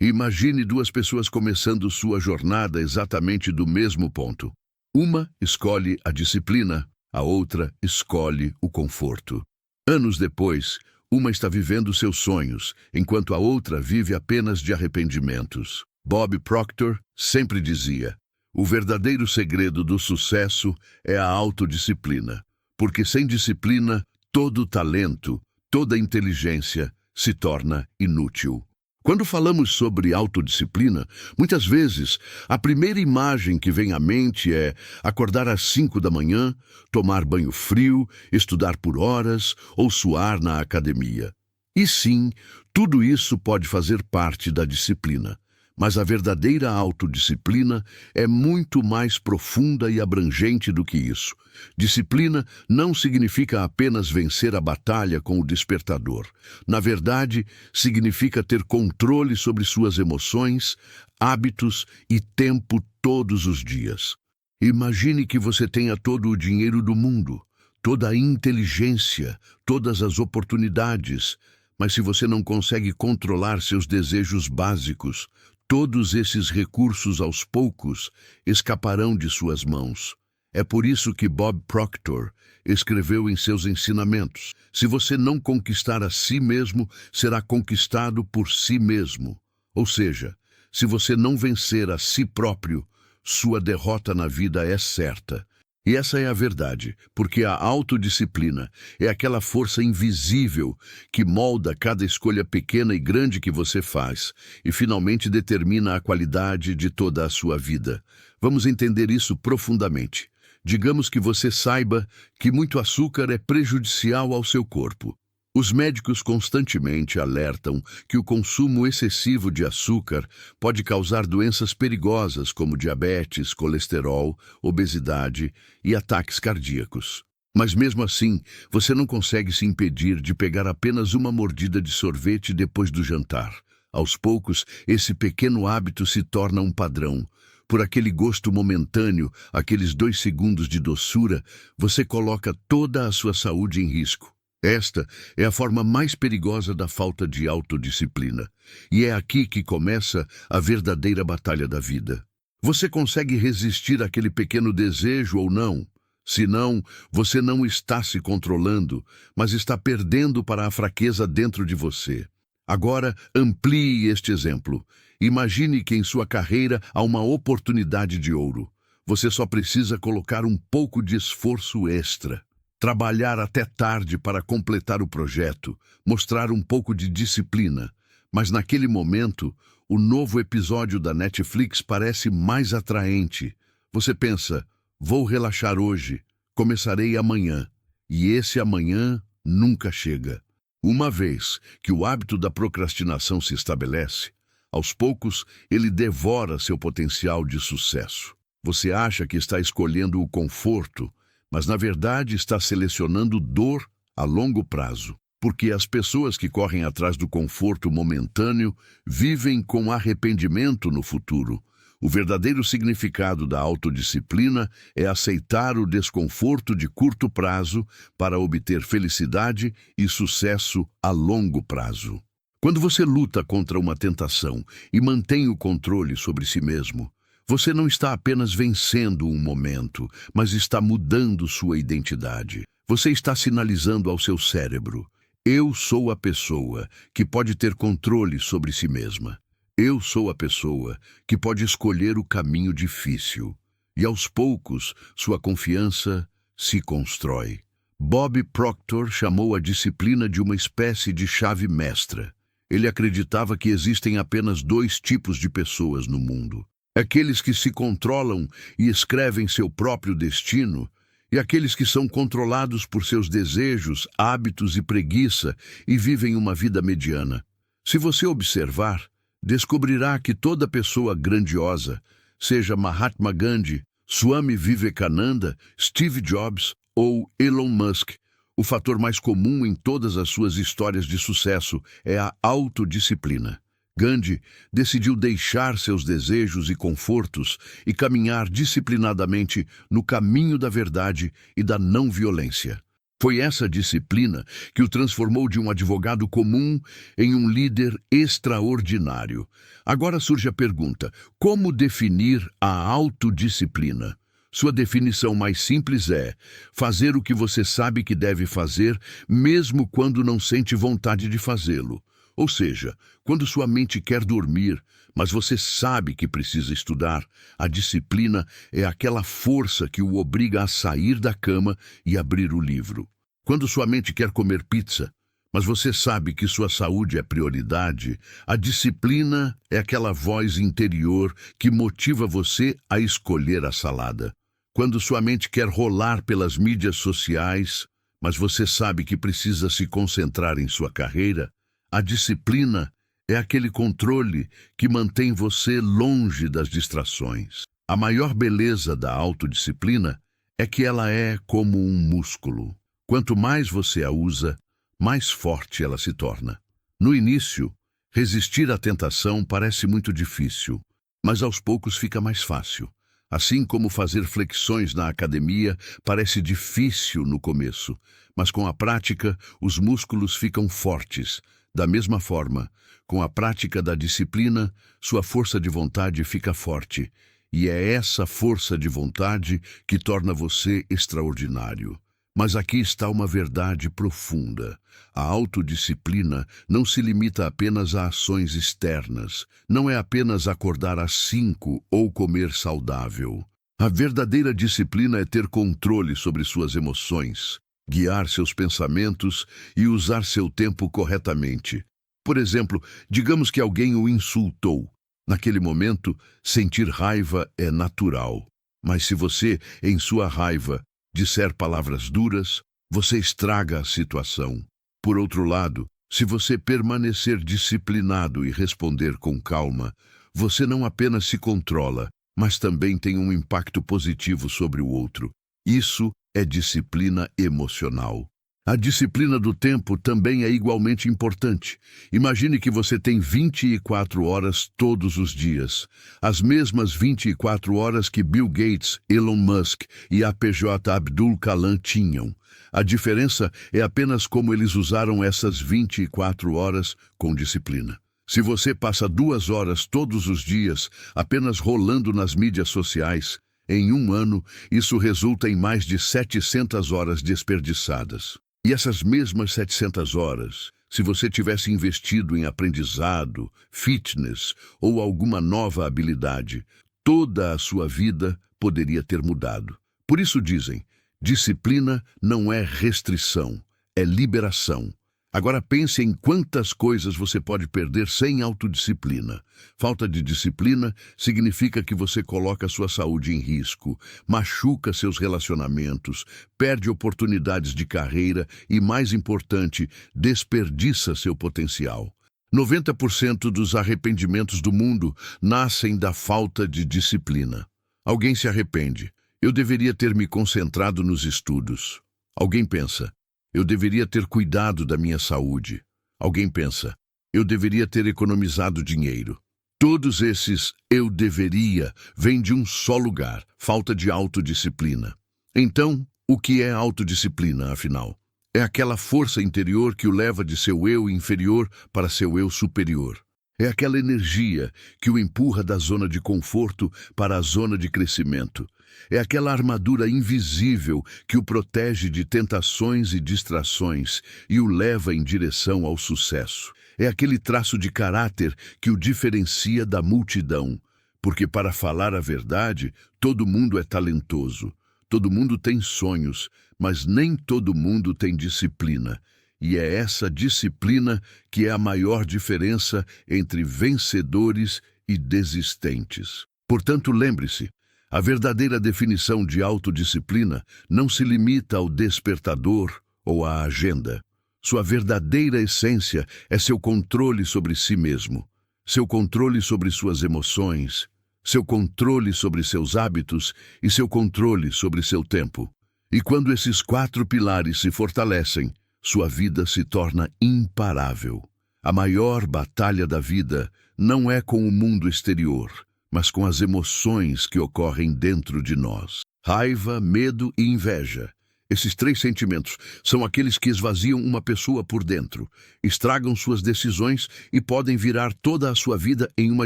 Imagine duas pessoas começando sua jornada exatamente do mesmo ponto. Uma escolhe a disciplina, a outra escolhe o conforto. Anos depois, uma está vivendo seus sonhos, enquanto a outra vive apenas de arrependimentos. Bob Proctor sempre dizia: o verdadeiro segredo do sucesso é a autodisciplina, porque sem disciplina, todo talento, toda inteligência se torna inútil. Quando falamos sobre autodisciplina, muitas vezes a primeira imagem que vem à mente é acordar às 5 da manhã, tomar banho frio, estudar por horas ou suar na academia. E sim, tudo isso pode fazer parte da disciplina. Mas a verdadeira autodisciplina é muito mais profunda e abrangente do que isso. Disciplina não significa apenas vencer a batalha com o despertador. Na verdade, significa ter controle sobre suas emoções, hábitos e tempo todos os dias. Imagine que você tenha todo o dinheiro do mundo, toda a inteligência, todas as oportunidades, mas se você não consegue controlar seus desejos básicos, todos esses recursos aos poucos escaparão de suas mãos. É por isso que Bob Proctor escreveu em seus ensinamentos: se você não conquistar a si mesmo, será conquistado por si mesmo. Ou seja, se você não vencer a si próprio, sua derrota na vida é certa. E essa é a verdade, porque a autodisciplina é aquela força invisível que molda cada escolha pequena e grande que você faz e finalmente determina a qualidade de toda a sua vida. Vamos entender isso profundamente. Digamos que você saiba que muito açúcar é prejudicial ao seu corpo. Os médicos constantemente alertam que o consumo excessivo de açúcar pode causar doenças perigosas como diabetes, colesterol, obesidade e ataques cardíacos. Mas mesmo assim, você não consegue se impedir de pegar apenas uma mordida de sorvete depois do jantar. Aos poucos, esse pequeno hábito se torna um padrão. Por aquele gosto momentâneo, aqueles 2 segundos de doçura, você coloca toda a sua saúde em risco. Esta é a forma mais perigosa da falta de autodisciplina. E é aqui que começa a verdadeira batalha da vida. Você consegue resistir àquele pequeno desejo ou não? Se não, você não está se controlando, mas está perdendo para a fraqueza dentro de você. Agora, amplie este exemplo. Imagine que em sua carreira há uma oportunidade de ouro. Você só precisa colocar um pouco de esforço extra. Trabalhar até tarde para completar o projeto, mostrar um pouco de disciplina. Mas naquele momento, o novo episódio da Netflix parece mais atraente. Você pensa: vou relaxar hoje, começarei amanhã. E esse amanhã nunca chega. Uma vez que o hábito da procrastinação se estabelece, aos poucos ele devora seu potencial de sucesso. Você acha que está escolhendo o conforto, mas na verdade está selecionando dor a longo prazo, porque as pessoas que correm atrás do conforto momentâneo vivem com arrependimento no futuro. O verdadeiro significado da autodisciplina é aceitar o desconforto de curto prazo para obter felicidade e sucesso a longo prazo. Quando você luta contra uma tentação e mantém o controle sobre si mesmo, você não está apenas vencendo um momento, mas está mudando sua identidade. Você está sinalizando ao seu cérebro: eu sou a pessoa que pode ter controle sobre si mesma. Eu sou a pessoa que pode escolher o caminho difícil. E aos poucos, sua confiança se constrói. Bob Proctor chamou a disciplina de uma espécie de chave mestra. Ele acreditava que existem apenas 2 tipos de pessoas no mundo: aqueles que se controlam e escrevem seu próprio destino, e aqueles que são controlados por seus desejos, hábitos e preguiça e vivem uma vida mediana. Se você observar, descobrirá que toda pessoa grandiosa, seja Mahatma Gandhi, Swami Vivekananda, Steve Jobs ou Elon Musk, o fator mais comum em todas as suas histórias de sucesso é a autodisciplina. Gandhi decidiu deixar seus desejos e confortos e caminhar disciplinadamente no caminho da verdade e da não violência. Foi essa disciplina que o transformou de um advogado comum em um líder extraordinário. Agora surge a pergunta: como definir a autodisciplina? Sua definição mais simples é fazer o que você sabe que deve fazer, mesmo quando não sente vontade de fazê-lo. Ou seja, quando sua mente quer dormir, mas você sabe que precisa estudar, a disciplina é aquela força que o obriga a sair da cama e abrir o livro. Quando sua mente quer comer pizza, mas você sabe que sua saúde é prioridade, a disciplina é aquela voz interior que motiva você a escolher a salada. Quando sua mente quer rolar pelas mídias sociais, mas você sabe que precisa se concentrar em sua carreira, a disciplina é aquele controle que mantém você longe das distrações. A maior beleza da autodisciplina é que ela é como um músculo. Quanto mais você a usa, mais forte ela se torna. No início, resistir à tentação parece muito difícil, mas aos poucos fica mais fácil. Assim como fazer flexões na academia parece difícil no começo, mas com a prática, os músculos ficam fortes. Da mesma forma, com a prática da disciplina, sua força de vontade fica forte. E é essa força de vontade que torna você extraordinário. Mas aqui está uma verdade profunda. A autodisciplina não se limita apenas a ações externas. Não é apenas acordar às 5 ou comer saudável. A verdadeira disciplina é ter controle sobre suas emoções, guiar seus pensamentos e usar seu tempo corretamente. Por exemplo, digamos que alguém o insultou. Naquele momento, sentir raiva é natural. Mas se você, em sua raiva, disser palavras duras, você estraga a situação. Por outro lado, se você permanecer disciplinado e responder com calma, você não apenas se controla, mas também tem um impacto positivo sobre o outro. Isso é disciplina emocional. A disciplina do tempo também é igualmente importante. Imagine que você tem 24 horas todos os dias. As mesmas 24 horas que Bill Gates, Elon Musk e APJ Abdul Kalam tinham. A diferença é apenas como eles usaram essas 24 horas com disciplina. Se você passa 2 horas todos os dias apenas rolando nas mídias sociais, em um ano, isso resulta em mais de 700 horas desperdiçadas. E essas mesmas 700 horas, se você tivesse investido em aprendizado, fitness ou alguma nova habilidade, toda a sua vida poderia ter mudado. Por isso dizem, disciplina não é restrição, é liberação. Agora pense em quantas coisas você pode perder sem autodisciplina. Falta de disciplina significa que você coloca sua saúde em risco, machuca seus relacionamentos, perde oportunidades de carreira e, mais importante, desperdiça seu potencial. 90% dos arrependimentos do mundo nascem da falta de disciplina. Alguém se arrepende. Eu deveria ter me concentrado nos estudos. Alguém pensa, eu deveria ter cuidado da minha saúde. Alguém pensa, eu deveria ter economizado dinheiro. Todos esses eu deveria vêm de um só lugar, falta de autodisciplina. Então, o que é autodisciplina, afinal? É aquela força interior que o leva de seu eu inferior para seu eu superior. É aquela energia que o empurra da zona de conforto para a zona de crescimento. É aquela armadura invisível que o protege de tentações e distrações e o leva em direção ao sucesso. É aquele traço de caráter que o diferencia da multidão. Porque, para falar a verdade, todo mundo é talentoso. Todo mundo tem sonhos, mas nem todo mundo tem disciplina. E é essa disciplina que é a maior diferença entre vencedores e desistentes. Portanto, lembre-se, a verdadeira definição de autodisciplina não se limita ao despertador ou à agenda. Sua verdadeira essência é seu controle sobre si mesmo, seu controle sobre suas emoções, seu controle sobre seus hábitos e seu controle sobre seu tempo. E quando esses 4 pilares se fortalecem, sua vida se torna imparável. A maior batalha da vida não é com o mundo exterior, mas com as emoções que ocorrem dentro de nós. Raiva, medo e inveja. Esses três sentimentos são aqueles que esvaziam uma pessoa por dentro, estragam suas decisões e podem virar toda a sua vida em uma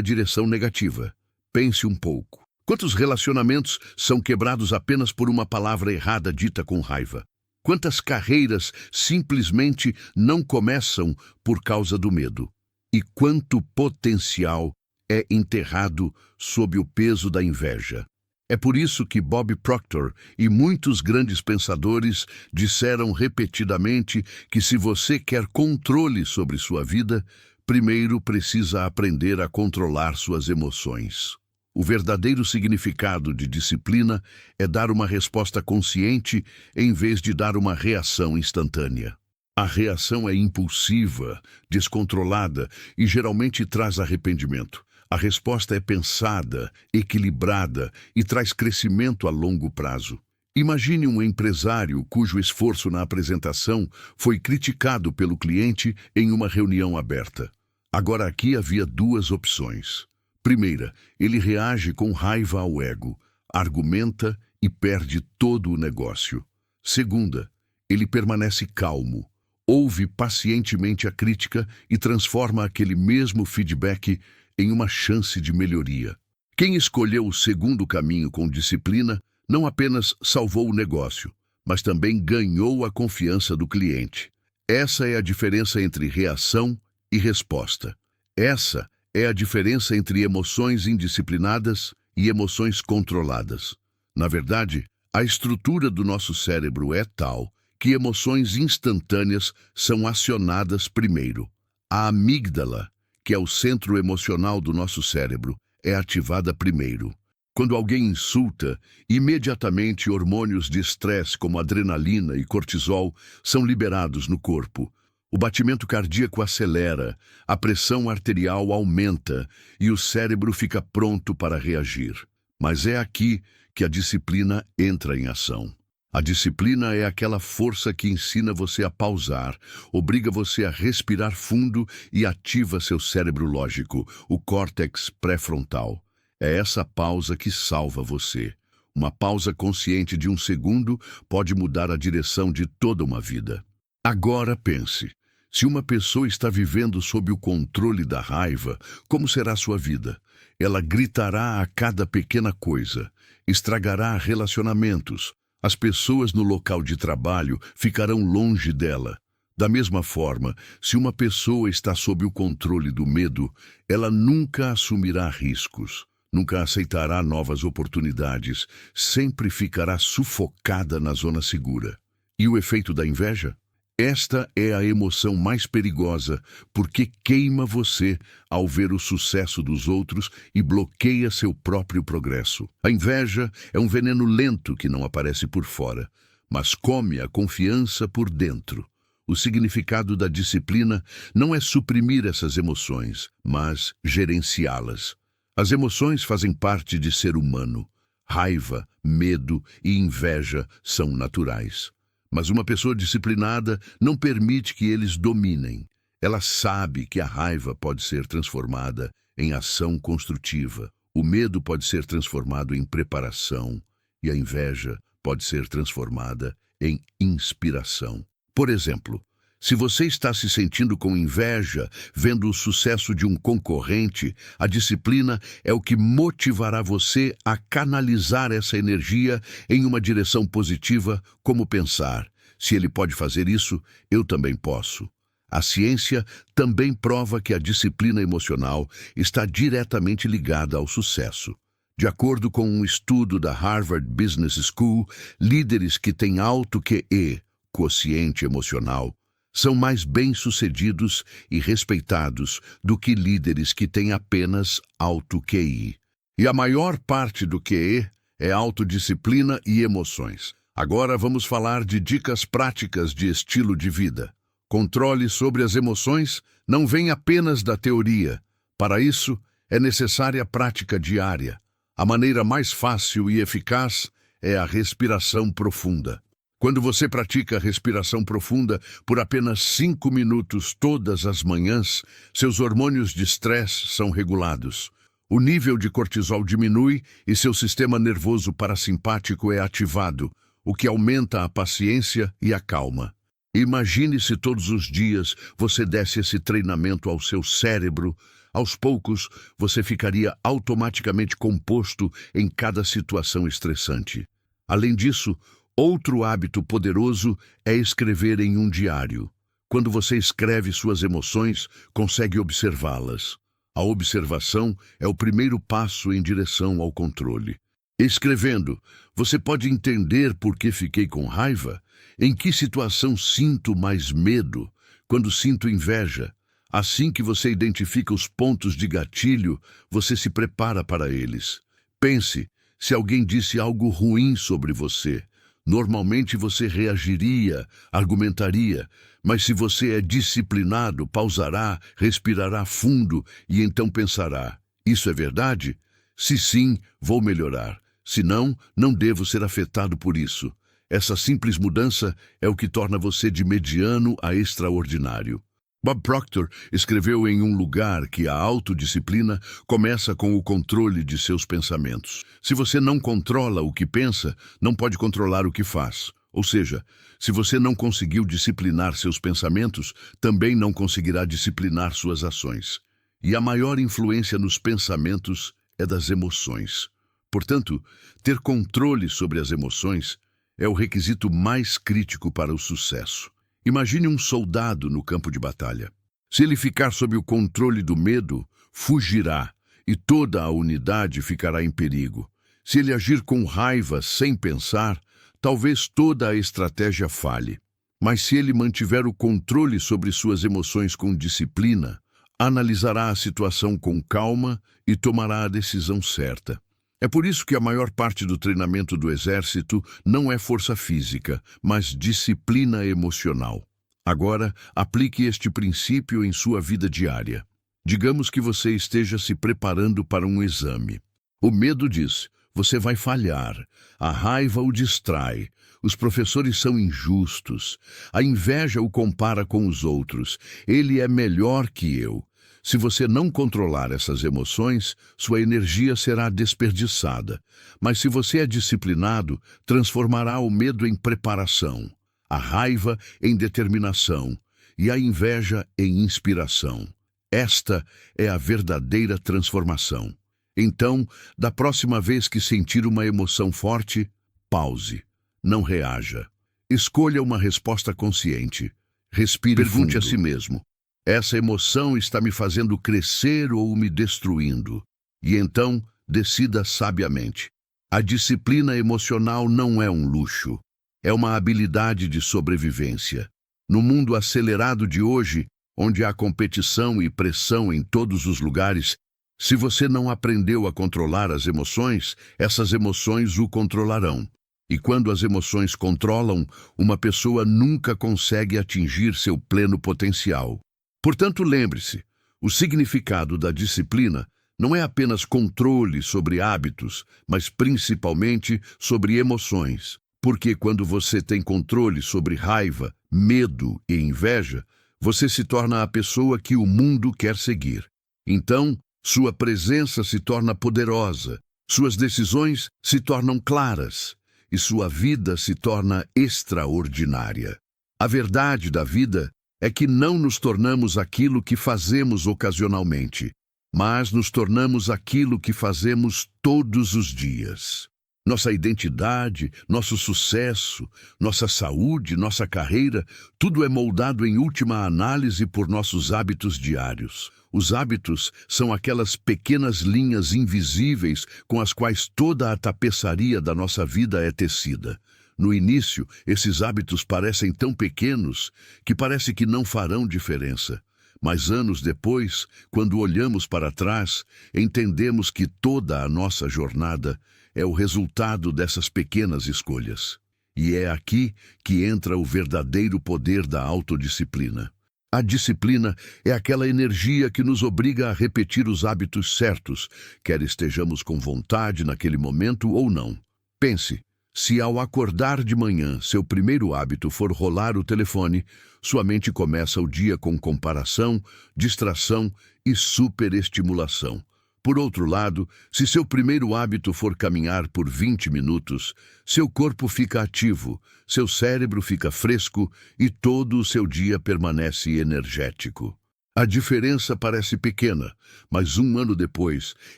direção negativa. Pense um pouco. Quantos relacionamentos são quebrados apenas por uma palavra errada dita com raiva? Quantas carreiras simplesmente não começam por causa do medo? E quanto potencial é enterrado sob o peso da inveja? É por isso que Bob Proctor e muitos grandes pensadores disseram repetidamente que se você quer controle sobre sua vida, primeiro precisa aprender a controlar suas emoções. O verdadeiro significado de disciplina é dar uma resposta consciente em vez de dar uma reação instantânea. A reação é impulsiva, descontrolada e geralmente traz arrependimento. A resposta é pensada, equilibrada e traz crescimento a longo prazo. Imagine um empresário cujo esforço na apresentação foi criticado pelo cliente em uma reunião aberta. Agora aqui havia duas opções. Primeira, ele reage com raiva ao ego, argumenta e perde todo o negócio. Segunda, ele permanece calmo, ouve pacientemente a crítica e transforma aquele mesmo feedback em uma chance de melhoria. Quem escolheu o segundo caminho com disciplina não apenas salvou o negócio, mas também ganhou a confiança do cliente. Essa é a diferença entre reação e resposta. Essa é a diferença entre emoções indisciplinadas e emoções controladas. Na verdade, a estrutura do nosso cérebro é tal que emoções instantâneas são acionadas primeiro. A amígdala, que é o centro emocional do nosso cérebro, é ativada primeiro. Quando alguém insulta, imediatamente hormônios de estresse como adrenalina e cortisol são liberados no corpo. O batimento cardíaco acelera, a pressão arterial aumenta e o cérebro fica pronto para reagir. Mas é aqui que a disciplina entra em ação. A disciplina é aquela força que ensina você a pausar, obriga você a respirar fundo e ativa seu cérebro lógico, o córtex pré-frontal. É essa pausa que salva você. Uma pausa consciente de um segundo pode mudar a direção de toda uma vida. Agora pense, se uma pessoa está vivendo sob o controle da raiva, como será sua vida? Ela gritará a cada pequena coisa, estragará relacionamentos. As pessoas no local de trabalho ficarão longe dela. Da mesma forma, se uma pessoa está sob o controle do medo, ela nunca assumirá riscos, nunca aceitará novas oportunidades, sempre ficará sufocada na zona segura. E o efeito da inveja? Esta é a emoção mais perigosa, porque queima você ao ver o sucesso dos outros e bloqueia seu próprio progresso. A inveja é um veneno lento que não aparece por fora, mas come a confiança por dentro. O significado da disciplina não é suprimir essas emoções, mas gerenciá-las. As emoções fazem parte de ser humano. Raiva, medo e inveja são naturais. Mas uma pessoa disciplinada não permite que eles dominem. Ela sabe que a raiva pode ser transformada em ação construtiva. O medo pode ser transformado em preparação e a inveja pode ser transformada em inspiração. Por exemplo, se você está se sentindo com inveja vendo o sucesso de um concorrente, a disciplina é o que motivará você a canalizar essa energia em uma direção positiva, como pensar: se ele pode fazer isso, eu também posso. A ciência também prova que a disciplina emocional está diretamente ligada ao sucesso. De acordo com um estudo da Harvard Business School, líderes que têm alto QE, quociente emocional, são mais bem-sucedidos e respeitados do que líderes que têm apenas alto QI. E a maior parte do QE é autodisciplina e emoções. Agora vamos falar de dicas práticas de estilo de vida. Controle sobre as emoções não vem apenas da teoria. Para isso, é necessária a prática diária. A maneira mais fácil e eficaz é a respiração profunda. Quando você pratica a respiração profunda por apenas 5 minutos todas as manhãs, seus hormônios de estresse são regulados. O nível de cortisol diminui e seu sistema nervoso parasimpático é ativado, o que aumenta a paciência e a calma. Imagine se todos os dias você desse esse treinamento ao seu cérebro. Aos poucos, você ficaria automaticamente composto em cada situação estressante. Além disso, outro hábito poderoso é escrever em um diário. Quando você escreve suas emoções, consegue observá-las. A observação é o primeiro passo em direção ao controle. Escrevendo, você pode entender por que fiquei com raiva, em que situação sinto mais medo, quando sinto inveja. Assim que você identifica os pontos de gatilho, você se prepara para eles. Pense, se alguém disse algo ruim sobre você, normalmente você reagiria, argumentaria, mas se você é disciplinado, pausará, respirará fundo e então pensará: isso é verdade? Se sim, vou melhorar. Se não, não devo ser afetado por isso. Essa simples mudança é o que torna você de mediano a extraordinário. Bob Proctor escreveu em um lugar que a autodisciplina começa com o controle de seus pensamentos. Se você não controla o que pensa, não pode controlar o que faz. Ou seja, se você não conseguiu disciplinar seus pensamentos, também não conseguirá disciplinar suas ações. E a maior influência nos pensamentos é das emoções. Portanto, ter controle sobre as emoções é o requisito mais crítico para o sucesso. Imagine um soldado no campo de batalha. Se ele ficar sob o controle do medo, fugirá e toda a unidade ficará em perigo. Se ele agir com raiva sem pensar, talvez toda a estratégia falhe. Mas se ele mantiver o controle sobre suas emoções com disciplina, analisará a situação com calma e tomará a decisão certa. É por isso que a maior parte do treinamento do exército não é força física, mas disciplina emocional. Agora, aplique este princípio em sua vida diária. Digamos que você esteja se preparando para um exame. O medo diz: você vai falhar. A raiva o distrai. Os professores são injustos. A inveja o compara com os outros. Ele é melhor que eu. Se você não controlar essas emoções, sua energia será desperdiçada. Mas se você é disciplinado, transformará o medo em preparação, a raiva em determinação e a inveja em inspiração. Esta é a verdadeira transformação. Então, da próxima vez que sentir uma emoção forte, pause. Não reaja. Escolha uma resposta consciente. Respire fundo. Pergunte a si mesmo: essa emoção está me fazendo crescer ou me destruindo? E então, decida sabiamente. A disciplina emocional não é um luxo. É uma habilidade de sobrevivência. No mundo acelerado de hoje, onde há competição e pressão em todos os lugares, se você não aprendeu a controlar as emoções, essas emoções o controlarão. E quando as emoções controlam, uma pessoa nunca consegue atingir seu pleno potencial. Portanto, lembre-se, o significado da disciplina não é apenas controle sobre hábitos, mas principalmente sobre emoções. Porque quando você tem controle sobre raiva, medo e inveja, você se torna a pessoa que o mundo quer seguir. Então, sua presença se torna poderosa, suas decisões se tornam claras e sua vida se torna extraordinária. A verdade da vida é que não nos tornamos aquilo que fazemos ocasionalmente, mas nos tornamos aquilo que fazemos todos os dias. Nossa identidade, nosso sucesso, nossa saúde, nossa carreira, tudo é moldado em última análise por nossos hábitos diários. Os hábitos são aquelas pequenas linhas invisíveis com as quais toda a tapeçaria da nossa vida é tecida. No início, esses hábitos parecem tão pequenos que parece que não farão diferença. Mas anos depois, quando olhamos para trás, entendemos que toda a nossa jornada é o resultado dessas pequenas escolhas. E é aqui que entra o verdadeiro poder da autodisciplina. A disciplina é aquela energia que nos obriga a repetir os hábitos certos, quer estejamos com vontade naquele momento ou não. Pense. Se ao acordar de manhã seu primeiro hábito for rolar o telefone, sua mente começa o dia com comparação, distração e superestimulação. Por outro lado, se seu primeiro hábito for caminhar por 20 minutos, seu corpo fica ativo, seu cérebro fica fresco e todo o seu dia permanece energético. A diferença parece pequena, mas um ano depois,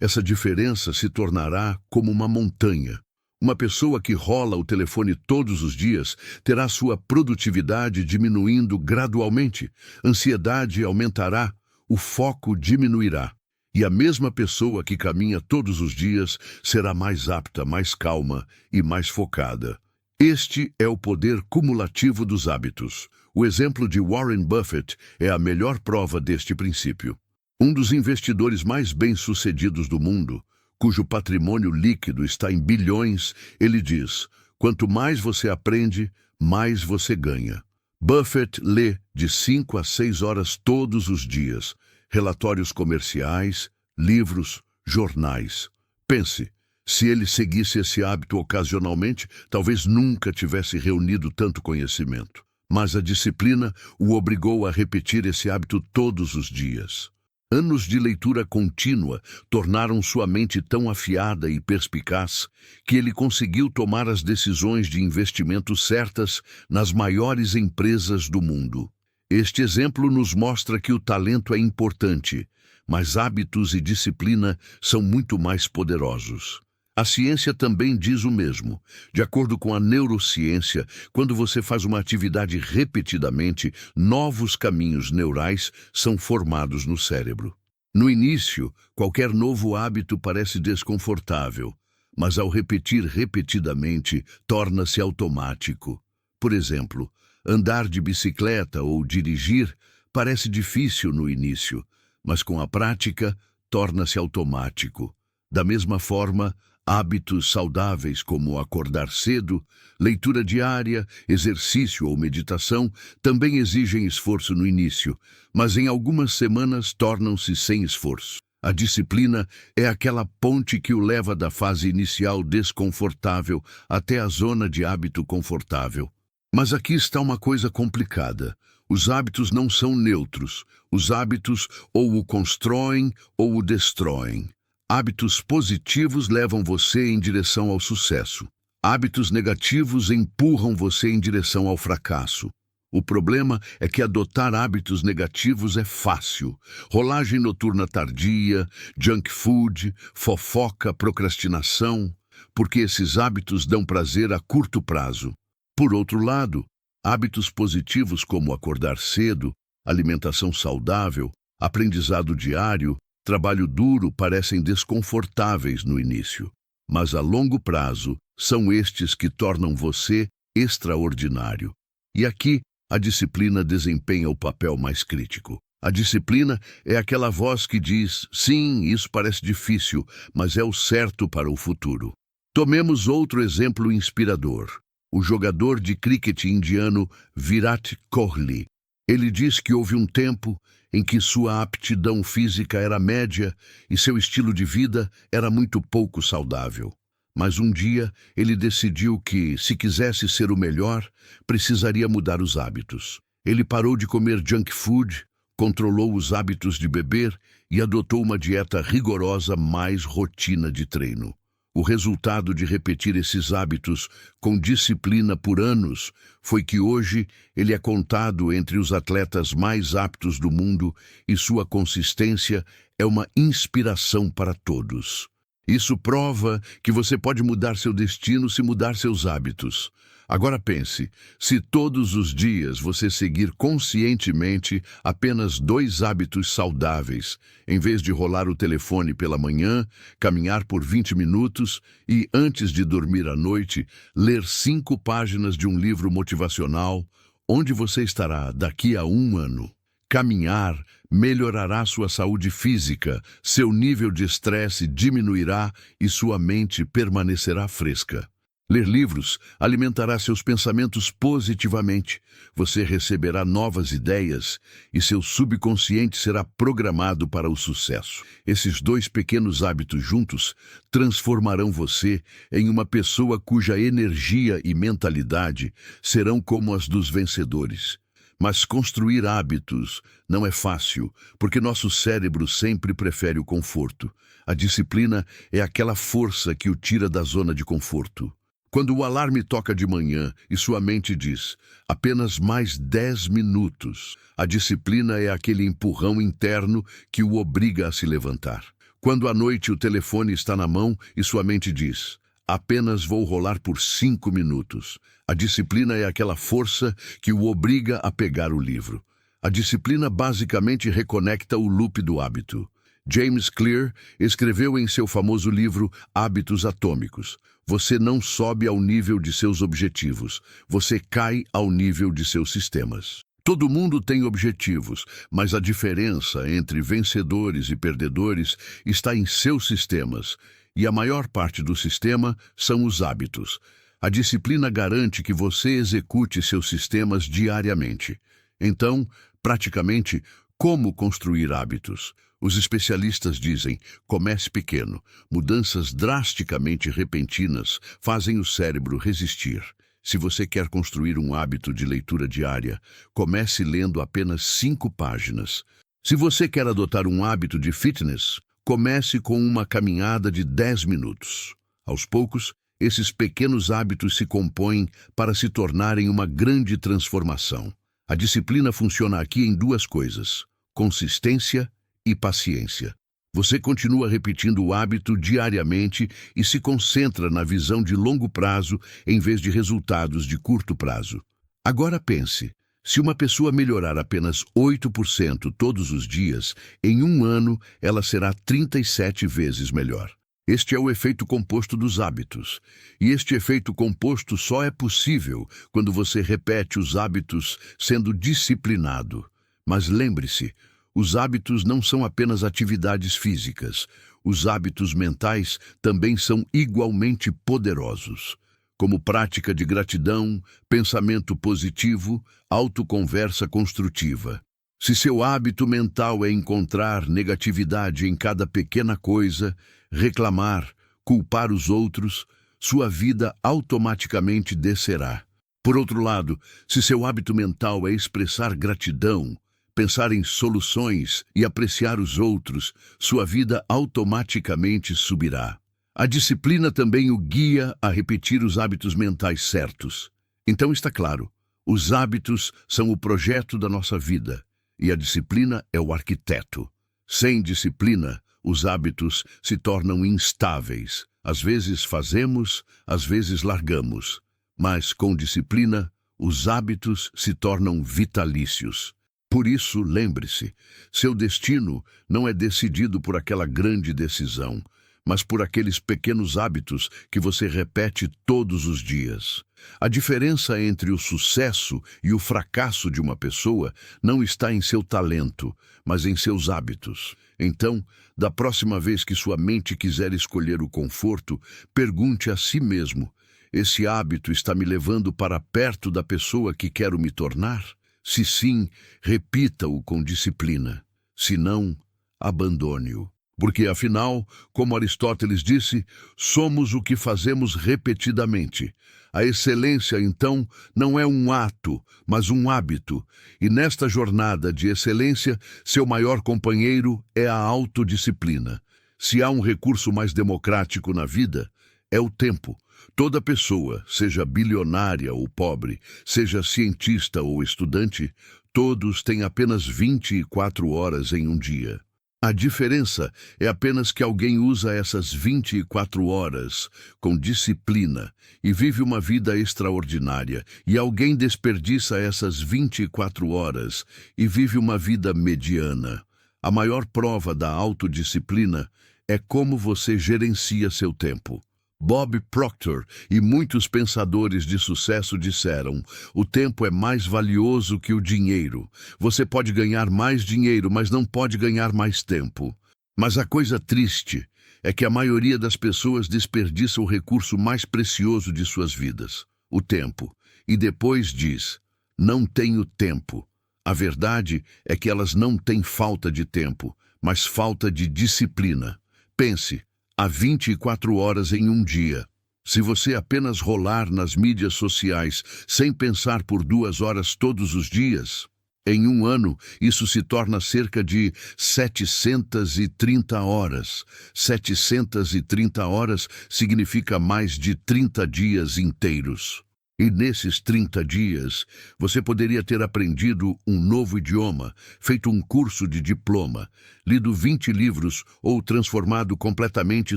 essa diferença se tornará como uma montanha. Uma pessoa que rola o telefone todos os dias terá sua produtividade diminuindo gradualmente, ansiedade aumentará, o foco diminuirá. E a mesma pessoa que caminha todos os dias será mais apta, mais calma e mais focada. Este é o poder cumulativo dos hábitos. O exemplo de Warren Buffett é a melhor prova deste princípio. Um dos investidores mais bem-sucedidos do mundo, cujo patrimônio líquido está em bilhões, ele diz: quanto mais você aprende, mais você ganha. Buffett lê de 5 a 6 horas todos os dias, relatórios comerciais, livros, jornais. Pense, se ele seguisse esse hábito ocasionalmente, talvez nunca tivesse reunido tanto conhecimento. Mas a disciplina o obrigou a repetir esse hábito todos os dias. Anos de leitura contínua tornaram sua mente tão afiada e perspicaz que ele conseguiu tomar as decisões de investimento certas nas maiores empresas do mundo. Este exemplo nos mostra que o talento é importante, mas hábitos e disciplina são muito mais poderosos. A ciência também diz o mesmo. De acordo com a neurociência, quando você faz uma atividade repetidamente, novos caminhos neurais são formados no cérebro. No início, qualquer novo hábito parece desconfortável, mas ao repetir repetidamente, torna-se automático. Por exemplo, andar de bicicleta ou dirigir parece difícil no início, mas com a prática, torna-se automático. Da mesma forma, hábitos saudáveis como acordar cedo, leitura diária, exercício ou meditação também exigem esforço no início, mas em algumas semanas tornam-se sem esforço. A disciplina é aquela ponte que o leva da fase inicial desconfortável até a zona de hábito confortável. Mas aqui está uma coisa complicada. Os hábitos não são neutros. Os hábitos ou o constroem ou o destroem. Hábitos positivos levam você em direção ao sucesso. Hábitos negativos empurram você em direção ao fracasso. O problema é que adotar hábitos negativos é fácil. Rolagem noturna tardia, junk food, fofoca, procrastinação, porque esses hábitos dão prazer a curto prazo. Por outro lado, hábitos positivos como acordar cedo, alimentação saudável, aprendizado diário, trabalho duro parecem desconfortáveis no início, mas a longo prazo são estes que tornam você extraordinário. E aqui, a disciplina desempenha o papel mais crítico. A disciplina é aquela voz que diz: sim, isso parece difícil, mas é o certo para o futuro. Tomemos outro exemplo inspirador. O jogador de cricket indiano Virat Kohli. Ele diz que houve um tempo em que sua aptidão física era média e seu estilo de vida era muito pouco saudável. Mas um dia ele decidiu que, se quisesse ser o melhor, precisaria mudar os hábitos. Ele parou de comer junk food, controlou os hábitos de beber e adotou uma dieta rigorosa mais rotina de treino. O resultado de repetir esses hábitos com disciplina por anos foi que hoje ele é contado entre os atletas mais aptos do mundo e sua consistência é uma inspiração para todos. Isso prova que você pode mudar seu destino se mudar seus hábitos. Agora pense, se todos os dias você seguir conscientemente apenas 2 hábitos saudáveis, em vez de rolar o telefone pela manhã, caminhar por 20 minutos e, antes de dormir à noite, ler 5 páginas de um livro motivacional, onde você estará daqui a 1 ano? Caminhar melhorará sua saúde física, seu nível de estresse diminuirá e sua mente permanecerá fresca. Ler livros alimentará seus pensamentos positivamente. Você receberá novas ideias e seu subconsciente será programado para o sucesso. Esses 2 pequenos hábitos juntos transformarão você em uma pessoa cuja energia e mentalidade serão como as dos vencedores. Mas construir hábitos não é fácil, porque nosso cérebro sempre prefere o conforto. A disciplina é aquela força que o tira da zona de conforto. Quando o alarme toca de manhã e sua mente diz, apenas mais 10 minutos, a disciplina é aquele empurrão interno que o obriga a se levantar. Quando à noite o telefone está na mão e sua mente diz, apenas vou rolar por 5 minutos. A disciplina é aquela força que o obriga a pegar o livro. A disciplina basicamente reconecta o loop do hábito. James Clear escreveu em seu famoso livro Hábitos Atômicos: você não sobe ao nível de seus objetivos, você cai ao nível de seus sistemas. Todo mundo tem objetivos, mas a diferença entre vencedores e perdedores está em seus sistemas, e a maior parte do sistema são os hábitos. A disciplina garante que você execute seus sistemas diariamente. Então, praticamente, como construir hábitos? Os especialistas dizem, comece pequeno. Mudanças drasticamente repentinas fazem o cérebro resistir. Se você quer construir um hábito de leitura diária, comece lendo apenas 5 páginas. Se você quer adotar um hábito de fitness, comece com uma caminhada de 10 minutos. Aos poucos, esses pequenos hábitos se compõem para se tornarem uma grande transformação. A disciplina funciona aqui em 2 coisas: consistência e paciência. Você continua repetindo o hábito diariamente e se concentra na visão de longo prazo em vez de resultados de curto prazo. Agora pense, se uma pessoa melhorar apenas 8% todos os dias, em um ano ela será 37 vezes melhor. Este é o efeito composto dos hábitos. E este efeito composto só é possível quando você repete os hábitos sendo disciplinado. Mas lembre-se, os hábitos não são apenas atividades físicas. Os hábitos mentais também são igualmente poderosos, como prática de gratidão, pensamento positivo, autoconversa construtiva. Se seu hábito mental é encontrar negatividade em cada pequena coisa, reclamar, culpar os outros, sua vida automaticamente descerá. Por outro lado, se seu hábito mental é expressar gratidão, pensar em soluções e apreciar os outros, sua vida automaticamente subirá. A disciplina também o guia a repetir os hábitos mentais certos. Então está claro, os hábitos são o projeto da nossa vida e a disciplina é o arquiteto. Sem disciplina, os hábitos se tornam instáveis. Às vezes fazemos, às vezes largamos. Mas com disciplina, os hábitos se tornam vitalícios. Por isso, lembre-se, seu destino não é decidido por aquela grande decisão, mas por aqueles pequenos hábitos que você repete todos os dias. A diferença entre o sucesso e o fracasso de uma pessoa não está em seu talento, mas em seus hábitos. Então, da próxima vez que sua mente quiser escolher o conforto, pergunte a si mesmo: esse hábito está me levando para perto da pessoa que quero me tornar? Se sim, repita-o com disciplina. Se não, abandone-o. Porque, afinal, como Aristóteles disse, somos o que fazemos repetidamente. A excelência, então, não é um ato, mas um hábito. E nesta jornada de excelência, seu maior companheiro é a autodisciplina. Se há um recurso mais democrático na vida, é o tempo. Toda pessoa, seja bilionária ou pobre, seja cientista ou estudante, todos têm apenas 24 horas em um dia. A diferença é apenas que alguém usa essas 24 horas com disciplina e vive uma vida extraordinária, e alguém desperdiça essas 24 horas e vive uma vida mediana. A maior prova da autodisciplina é como você gerencia seu tempo. Bob Proctor e muitos pensadores de sucesso disseram: o tempo é mais valioso que o dinheiro. Você pode ganhar mais dinheiro, mas não pode ganhar mais tempo. Mas a coisa triste é que a maioria das pessoas desperdiça o recurso mais precioso de suas vidas, o tempo, e depois diz: não tenho tempo. A verdade é que elas não têm falta de tempo, mas falta de disciplina. Pense, há 24 horas em um dia. Se você apenas rolar nas mídias sociais sem pensar por 2 horas todos os dias, em um ano isso se torna cerca de 730 horas. 730 horas significa mais de 30 dias inteiros. E nesses 30 dias, você poderia ter aprendido um novo idioma, feito um curso de diploma, lido 20 livros ou transformado completamente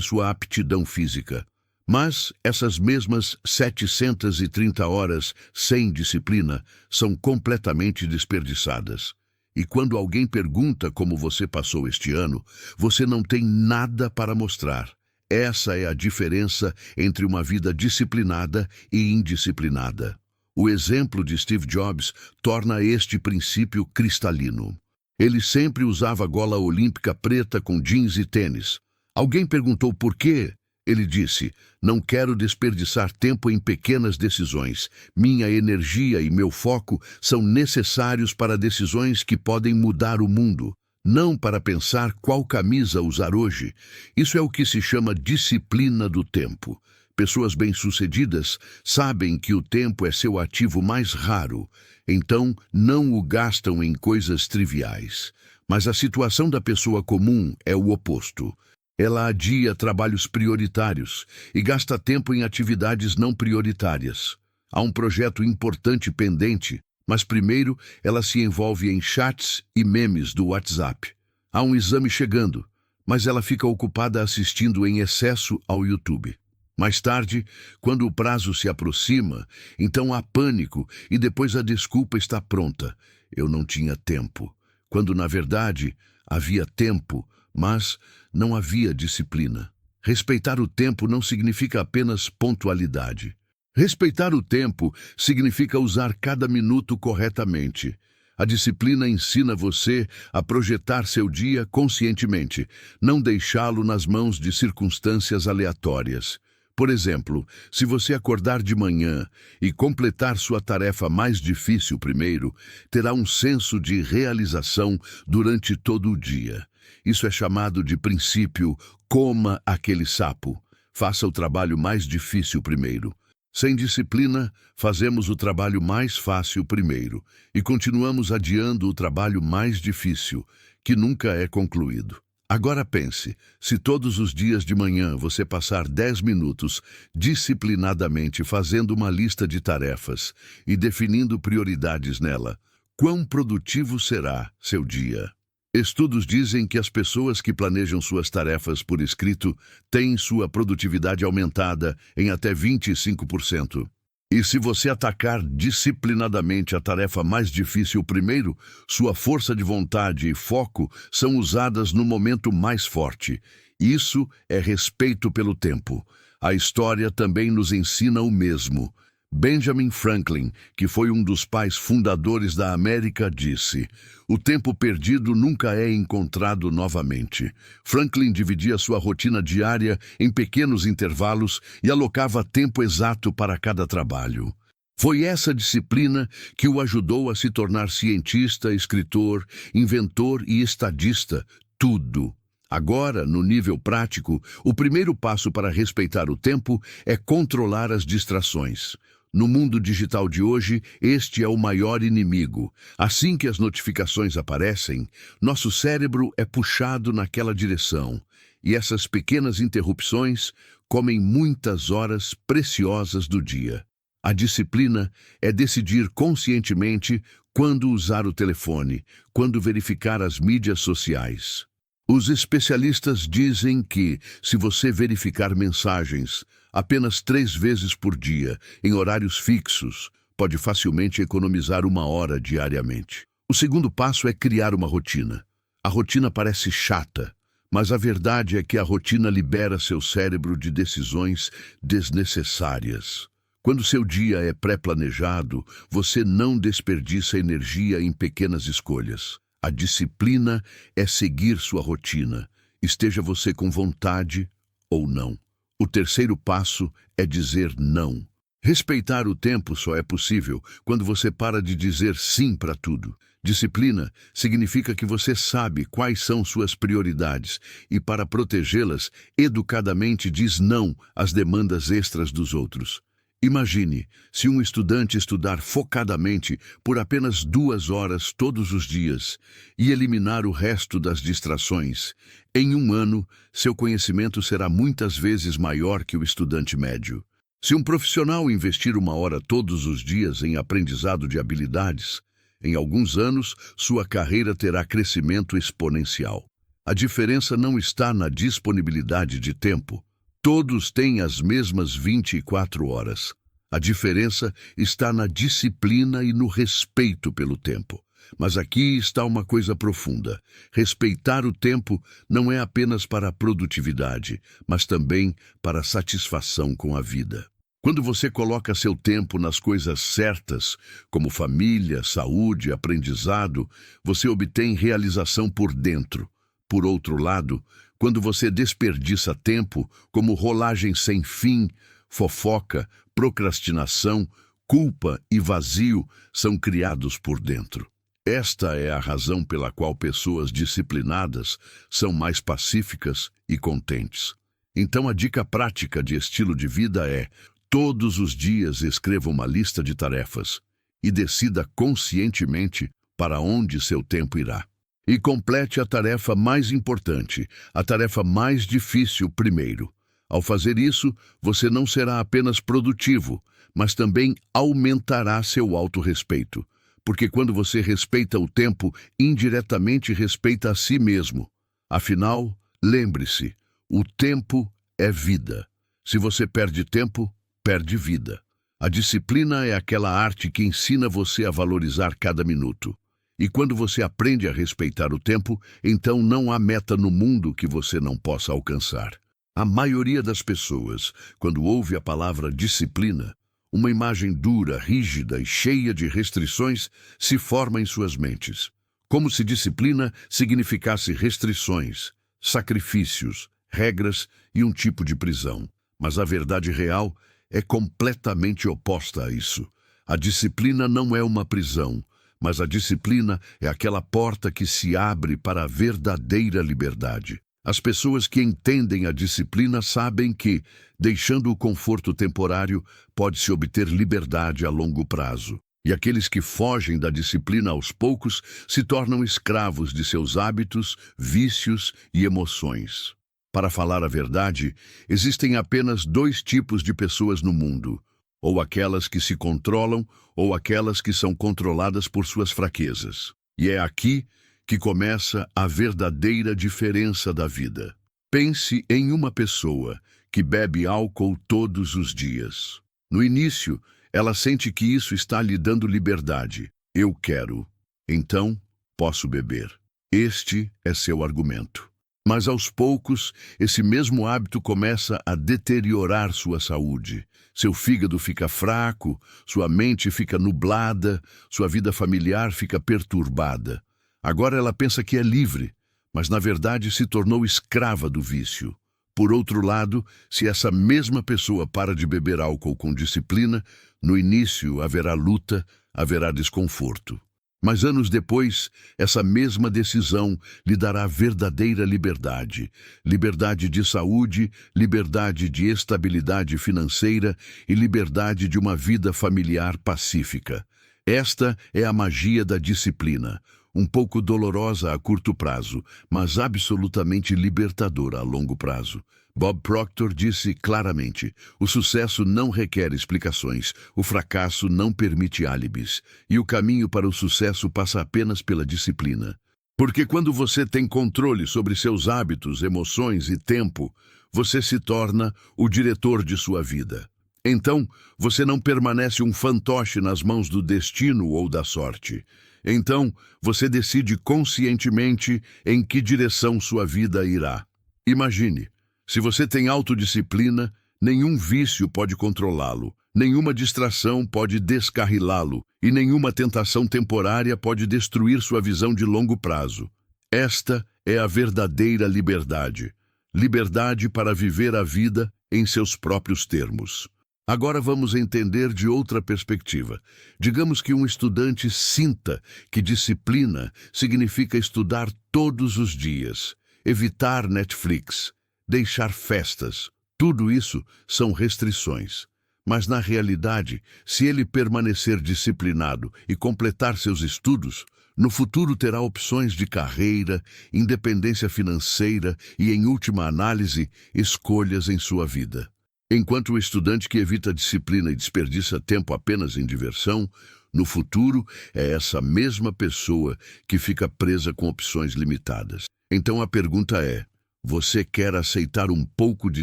sua aptidão física. Mas essas mesmas 730 horas sem disciplina são completamente desperdiçadas. E quando alguém pergunta como você passou este ano, você não tem nada para mostrar. Essa é a diferença entre uma vida disciplinada e indisciplinada. O exemplo de Steve Jobs torna este princípio cristalino. Ele sempre usava gola olímpica preta com jeans e tênis. Alguém perguntou por quê? Ele disse: "Não quero desperdiçar tempo em pequenas decisões. Minha energia e meu foco são necessários para decisões que podem mudar o mundo, não para pensar qual camisa usar hoje." Isso é o que se chama disciplina do tempo. Pessoas bem-sucedidas sabem que o tempo é seu ativo mais raro, então não o gastam em coisas triviais. Mas a situação da pessoa comum é o oposto. Ela adia trabalhos prioritários e gasta tempo em atividades não prioritárias. Há um projeto importante pendente, mas primeiro ela se envolve em chats e memes do WhatsApp. Há um exame chegando, mas ela fica ocupada assistindo em excesso ao YouTube. Mais tarde, quando o prazo se aproxima, então há pânico e depois a desculpa está pronta. Eu não tinha tempo. Quando, na verdade, havia tempo, mas não havia disciplina. Respeitar o tempo não significa apenas pontualidade. Respeitar o tempo significa usar cada minuto corretamente. A disciplina ensina você a projetar seu dia conscientemente, não deixá-lo nas mãos de circunstâncias aleatórias. Por exemplo, se você acordar de manhã e completar sua tarefa mais difícil primeiro, terá um senso de realização durante todo o dia. Isso é chamado de princípio "coma aquele sapo". Faça o trabalho mais difícil primeiro. Sem disciplina, fazemos o trabalho mais fácil primeiro e continuamos adiando o trabalho mais difícil, que nunca é concluído. Agora pense, se todos os dias de manhã você passar 10 minutos disciplinadamente fazendo uma lista de tarefas e definindo prioridades nela, quão produtivo será seu dia? Estudos dizem que as pessoas que planejam suas tarefas por escrito têm sua produtividade aumentada em até 25%. E se você atacar disciplinadamente a tarefa mais difícil primeiro, sua força de vontade e foco são usadas no momento mais forte. Isso é respeito pelo tempo. A história também nos ensina o mesmo. Benjamin Franklin, que foi um dos pais fundadores da América, disse: "O tempo perdido nunca é encontrado novamente." Franklin dividia sua rotina diária em pequenos intervalos e alocava tempo exato para cada trabalho. Foi essa disciplina que o ajudou a se tornar cientista, escritor, inventor e estadista, tudo. Agora, no nível prático, o primeiro passo para respeitar o tempo é controlar as distrações. No mundo digital de hoje, este é o maior inimigo. Assim que as notificações aparecem, nosso cérebro é puxado naquela direção. E essas pequenas interrupções comem muitas horas preciosas do dia. A disciplina é decidir conscientemente quando usar o telefone, quando verificar as mídias sociais. Os especialistas dizem que, se você verificar mensagens apenas 3 vezes por dia, em horários fixos, pode facilmente economizar 1 hora diariamente. O segundo passo é criar uma rotina. A rotina parece chata, mas a verdade é que a rotina libera seu cérebro de decisões desnecessárias. Quando seu dia é pré-planejado, você não desperdiça energia em pequenas escolhas. A disciplina é seguir sua rotina, esteja você com vontade ou não. O terceiro passo é dizer não. Respeitar o tempo só é possível quando você para de dizer sim para tudo. Disciplina significa que você sabe quais são suas prioridades e, para protegê-las, educadamente diz não às demandas extras dos outros. Imagine se um estudante estudar focadamente por apenas 2 horas todos os dias e eliminar o resto das distrações. Em um ano, seu conhecimento será muitas vezes maior que o estudante médio. Se um profissional investir 1 hora todos os dias em aprendizado de habilidades, em alguns anos, sua carreira terá crescimento exponencial. A diferença não está na disponibilidade de tempo. Todos têm as mesmas 24 horas. A diferença está na disciplina e no respeito pelo tempo. Mas aqui está uma coisa profunda. Respeitar o tempo não é apenas para a produtividade, mas também para a satisfação com a vida. Quando você coloca seu tempo nas coisas certas, como família, saúde, aprendizado, você obtém realização por dentro. Por outro lado, quando você desperdiça tempo, como rolagem sem fim, fofoca, procrastinação, culpa e vazio são criados por dentro. Esta é a razão pela qual pessoas disciplinadas são mais pacíficas e contentes. Então a dica prática de estilo de vida é: todos os dias escreva uma lista de tarefas e decida conscientemente para onde seu tempo irá. E complete a tarefa mais importante, a tarefa mais difícil primeiro. Ao fazer isso, você não será apenas produtivo, mas também aumentará seu autorrespeito. Porque quando você respeita o tempo, indiretamente respeita a si mesmo. Afinal, lembre-se, o tempo é vida. Se você perde tempo, perde vida. A disciplina é aquela arte que ensina você a valorizar cada minuto. E quando você aprende a respeitar o tempo, então não há meta no mundo que você não possa alcançar. A maioria das pessoas, quando ouve a palavra disciplina, uma imagem dura, rígida e cheia de restrições se forma em suas mentes. Como se disciplina significasse restrições, sacrifícios, regras e um tipo de prisão. Mas a verdade real é completamente oposta a isso. A disciplina não é uma prisão, mas a disciplina é aquela porta que se abre para a verdadeira liberdade. As pessoas que entendem a disciplina sabem que, deixando o conforto temporário, pode-se obter liberdade a longo prazo. E aqueles que fogem da disciplina aos poucos se tornam escravos de seus hábitos, vícios e emoções. Para falar a verdade, existem apenas 2 tipos de pessoas no mundo: ou aquelas que se controlam, ou aquelas que são controladas por suas fraquezas. E é aqui que começa a verdadeira diferença da vida. Pense em uma pessoa que bebe álcool todos os dias. No início, ela sente que isso está lhe dando liberdade. Eu quero, então posso beber. Este é seu argumento. Mas aos poucos, esse mesmo hábito começa a deteriorar sua saúde. Seu fígado fica fraco, sua mente fica nublada, sua vida familiar fica perturbada. Agora ela pensa que é livre, mas na verdade se tornou escrava do vício. Por outro lado, se essa mesma pessoa para de beber álcool com disciplina, no início haverá luta, haverá desconforto. Mas anos depois, essa mesma decisão lhe dará verdadeira liberdade. Liberdade de saúde, liberdade de estabilidade financeira e liberdade de uma vida familiar pacífica. Esta é a magia da disciplina, um pouco dolorosa a curto prazo, mas absolutamente libertadora a longo prazo. Bob Proctor disse claramente: o sucesso não requer explicações, o fracasso não permite álibis, e o caminho para o sucesso passa apenas pela disciplina. Porque quando você tem controle sobre seus hábitos, emoções e tempo, você se torna o diretor de sua vida. Então, você não permanece um fantoche nas mãos do destino ou da sorte. Então, você decide conscientemente em que direção sua vida irá. Imagine, se você tem autodisciplina, nenhum vício pode controlá-lo, nenhuma distração pode descarrilá-lo e nenhuma tentação temporária pode destruir sua visão de longo prazo. Esta é a verdadeira liberdade. Liberdade para viver a vida em seus próprios termos. Agora vamos entender de outra perspectiva. Digamos que um estudante sinta que disciplina significa estudar todos os dias, evitar Netflix, deixar festas. Tudo isso são restrições. Mas, na realidade, se ele permanecer disciplinado e completar seus estudos, no futuro terá opções de carreira, independência financeira e, em última análise, escolhas em sua vida. Enquanto o estudante que evita a disciplina e desperdiça tempo apenas em diversão, no futuro é essa mesma pessoa que fica presa com opções limitadas. Então a pergunta é: você quer aceitar um pouco de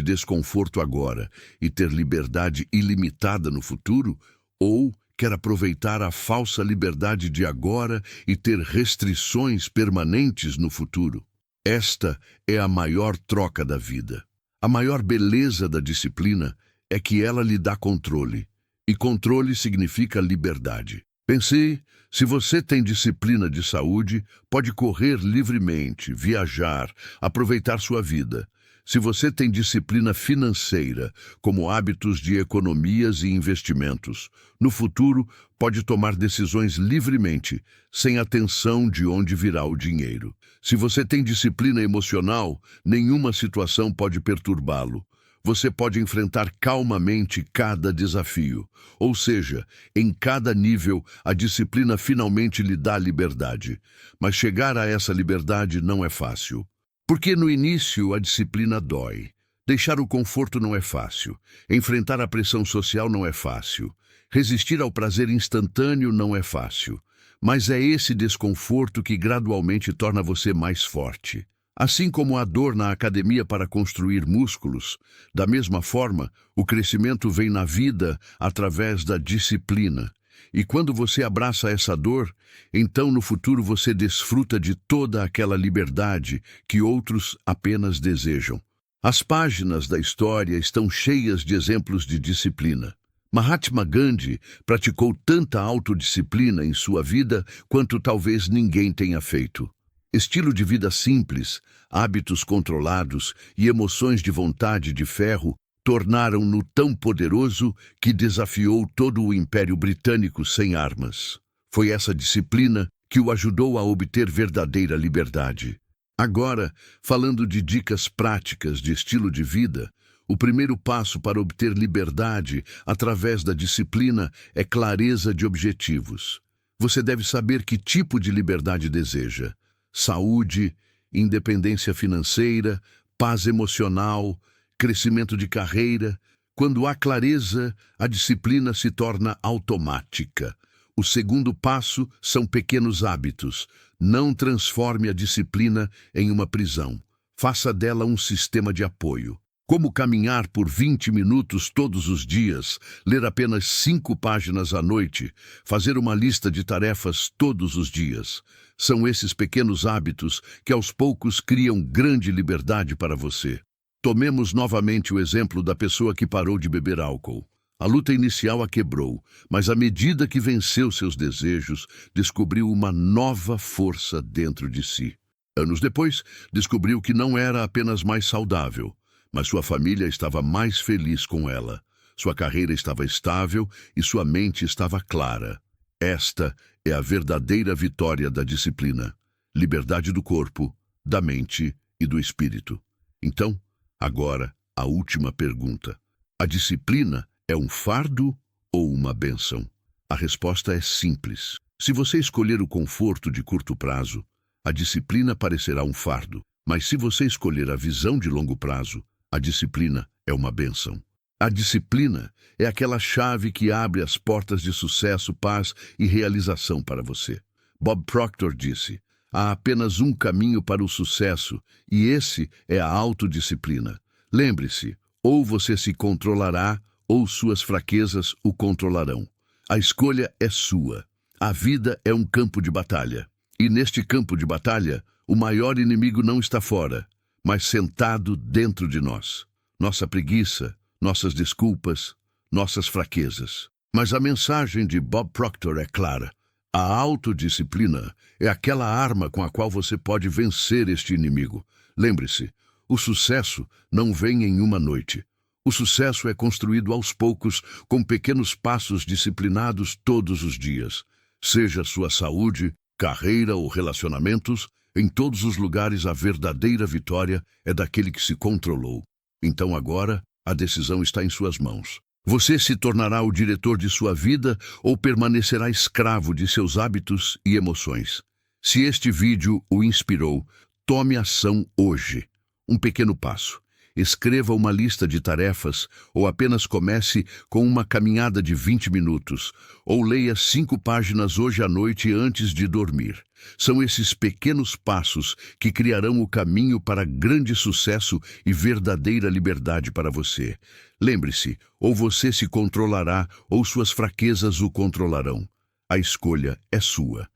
desconforto agora e ter liberdade ilimitada no futuro? Ou quer aproveitar a falsa liberdade de agora e ter restrições permanentes no futuro? Esta é a maior troca da vida. A maior beleza da disciplina é que ela lhe dá controle, e controle significa liberdade. Pense, se você tem disciplina de saúde, pode correr livremente, viajar, aproveitar sua vida. Se você tem disciplina financeira, como hábitos de economias e investimentos, no futuro pode tomar decisões livremente, sem a tensão de onde virá o dinheiro. Se você tem disciplina emocional, nenhuma situação pode perturbá-lo. Você pode enfrentar calmamente cada desafio. Ou seja, em cada nível, a disciplina finalmente lhe dá liberdade. Mas chegar a essa liberdade não é fácil. Porque no início a disciplina dói. Deixar o conforto não é fácil. Enfrentar a pressão social não é fácil. Resistir ao prazer instantâneo não é fácil. Mas é esse desconforto que gradualmente torna você mais forte. Assim como a dor na academia para construir músculos, da mesma forma, o crescimento vem na vida através da disciplina. E quando você abraça essa dor, então no futuro você desfruta de toda aquela liberdade que outros apenas desejam. As páginas da história estão cheias de exemplos de disciplina. Mahatma Gandhi praticou tanta autodisciplina em sua vida quanto talvez ninguém tenha feito. Estilo de vida simples, hábitos controlados e emoções de vontade de ferro tornaram-no tão poderoso que desafiou todo o Império Britânico sem armas. Foi essa disciplina que o ajudou a obter verdadeira liberdade. Agora, falando de dicas práticas de estilo de vida, o primeiro passo para obter liberdade através da disciplina é clareza de objetivos. Você deve saber que tipo de liberdade deseja: saúde, independência financeira, paz emocional, crescimento de carreira. Quando há clareza, a disciplina se torna automática. O segundo passo são pequenos hábitos. Não transforme a disciplina em uma prisão. Faça dela um sistema de apoio. Como caminhar por 20 minutos todos os dias, ler apenas 5 páginas à noite, fazer uma lista de tarefas todos os dias. São esses pequenos hábitos que aos poucos criam grande liberdade para você. Tomemos novamente o exemplo da pessoa que parou de beber álcool. A luta inicial a quebrou, mas à medida que venceu seus desejos, descobriu uma nova força dentro de si. Anos depois, descobriu que não era apenas mais saudável, mas sua família estava mais feliz com ela. Sua carreira estava estável e sua mente estava clara. Esta é a verdadeira vitória da disciplina. Liberdade do corpo, da mente e do espírito. Então, agora, a última pergunta. A disciplina é um fardo ou uma bênção? A resposta é simples. Se você escolher o conforto de curto prazo, a disciplina parecerá um fardo. Mas se você escolher a visão de longo prazo, a disciplina é uma bênção. A disciplina é aquela chave que abre as portas de sucesso, paz e realização para você. Bob Proctor disse: há apenas um caminho para o sucesso, e esse é a autodisciplina. Lembre-se, ou você se controlará, ou suas fraquezas o controlarão. A escolha é sua. A vida é um campo de batalha. E neste campo de batalha, o maior inimigo não está fora, mas sentado dentro de nós. Nossa preguiça, nossas desculpas, nossas fraquezas. Mas a mensagem de Bob Proctor é clara. A autodisciplina é aquela arma com a qual você pode vencer este inimigo. Lembre-se, o sucesso não vem em uma noite. O sucesso é construído aos poucos, com pequenos passos disciplinados todos os dias. Seja sua saúde, carreira ou relacionamentos, em todos os lugares a verdadeira vitória é daquele que se controlou. Então agora, a decisão está em suas mãos. Você se tornará o diretor de sua vida ou permanecerá escravo de seus hábitos e emoções. Se este vídeo o inspirou, tome ação hoje. Um pequeno passo. Escreva uma lista de tarefas ou apenas comece com uma caminhada de 20 minutos, ou leia 5 páginas hoje à noite antes de dormir. São esses pequenos passos que criarão o caminho para grande sucesso e verdadeira liberdade para você. Lembre-se, ou você se controlará ou suas fraquezas o controlarão. A escolha é sua.